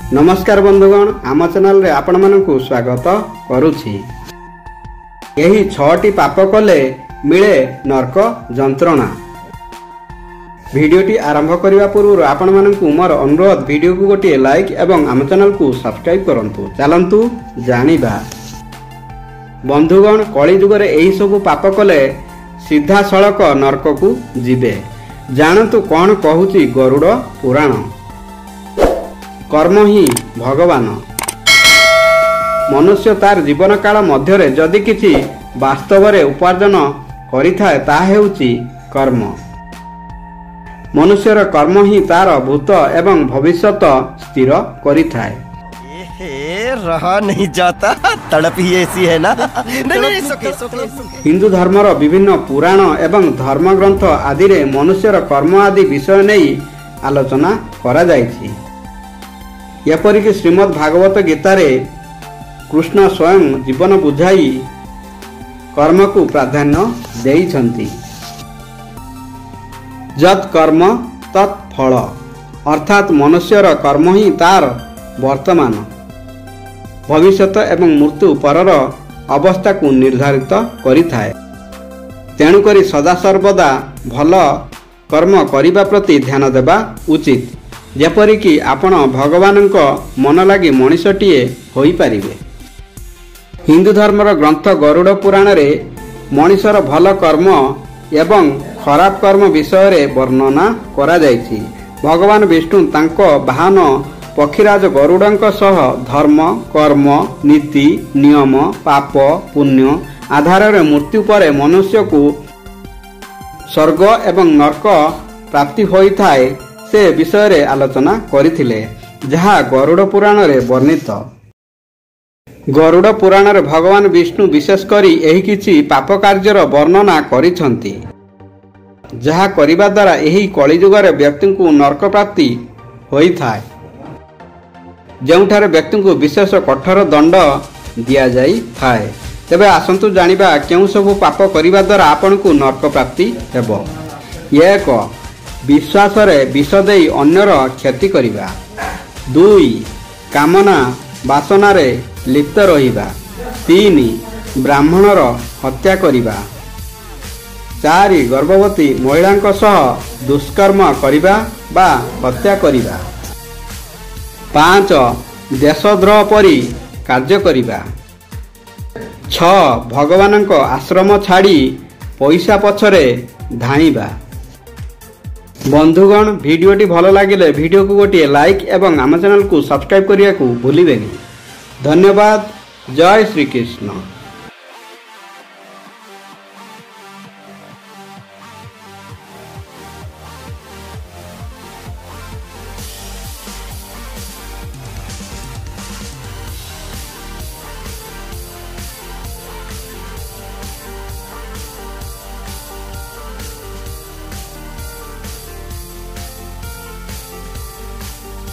नमस्कार बंधुगण, आम चैनल रे आपण मानकु स्वागत करुछि। एही 6टी पाप कले मिले नरक जंत्रणा। वीडियोटी आरंभ करने पूर्व आपण मानकु मोर अनुरोध, वीडियो को गोटे लाइक एवं आम चैनल को सब्सक्राइब करंतु। चलंतु जानिबा बंधुगण, कली जुग रे एही सब पाप कले सीधा सड़क नरक को जिबे। जानतु कौन कहूची गरुड़ पुराण। कर्म ही भगवान। मनुष्य तार जीवन काल मध्य जदि किछि वास्तव रे उपार्जन करिथाए ताहा हेउची कर्म। मनुष्यर कर्म ही तार भूत एवं भविष्यत स्थिर करिथाए। रहा नहीं जाता, तड़प ही ऐसी है ना। नहीं, हिंदू धर्मर विभिन्न पुराण एवं धर्म ग्रंथ आदि रे मनुष्यर कर्म आदि विषय नहीं आलोचना करा जायछि। एपरिक श्रीमद् भागवत गीता रे कृष्ण स्वयं जीवन बुझाई कर्म को प्राधान्य देइछंती। जत कर्म तत् फल, अर्थात मनुष्यर कर्म ही तार वर्तमान, भविष्यत एवं मृत्यु परर अवस्था को निर्धारित करिथाए। तेणुकरी सदा सर्वदा भल कर्म करिबा प्रति ध्यान देबा उचित, जेपरिकी आपण भगवान मन लगी मनीषटीए होई पारिबे। हिंदू धर्मर ग्रंथ गरुड़ पुराण रे मनीषर भल कर्म एवं खराब कर्म विषय रे वर्णना करा जायछि। भगवान विष्णु तांको वाहन पक्षीराज गरुड़ंक सह धर्म, कर्म, नीति, नियम, पाप, पुण्य आधार रे मृत्यु परे मनुष्य को स्वर्ग एवं नरक प्राप्ति होइथाए से विषय रे आलोचना करिथिले, जहा गरुड़ पुराण रे वर्णित। गरुड़ पुराण रे भगवान विष्णु विशेष करी एही किछि पाप कार्यर वर्णना करिछंती, जहा करिबा द्वारा एही कलिजुग रे व्यक्ति को नरक प्राप्ति होइथाए, ଯେଉଁଠାରେ ବ୍ୟକ୍ତିଙ୍କୁ ବିଶେଷ କଠୋର ଦଣ୍ଡ ଦିଆଯାଇଥାଏ। ତେବେ ଆସନ୍ତୁ ଜାଣିବା କେଉଁ ସବୁ ପାପ କରିବା ଦ୍ୱାରା ଆପଣଙ୍କୁ ନରକ ପ୍ରାପ୍ତି ହେବ। 1. ବିଶ୍ୱାସରେ ବିଷ ଦେଇ ଅନ୍ୟର କ୍ଷତି କରିବା। 2. କାମନା ବାସନାରେ ଲିପ୍ତ ରହିବା। 3. ବ୍ରାହ୍ମଣର ହତ୍ୟା କରିବା। 4. ଗର୍ଭବତୀ ମହିଳାଙ୍କ ସହ ଦୁଷ୍କର୍ମ କରିବା ବା ହତ୍ୟା କରିବା। 5. ଦେଶଦ୍ରୋହ ପରି କାର୍ଯ୍ୟ କରିବା। 6. ଭଗବାନଙ୍କ ଆଶ୍ରମ ଛାଡ଼ି ପଇସା ପଛରେ ଧାଇଁବା। बंधुगण, वीडियोटी भल लगे वीडियो को गोटे लाइक एवं आम चैनल को सब्सक्राइब करने को भूलिबेनी। धन्यवाद। जय श्री कृष्ण।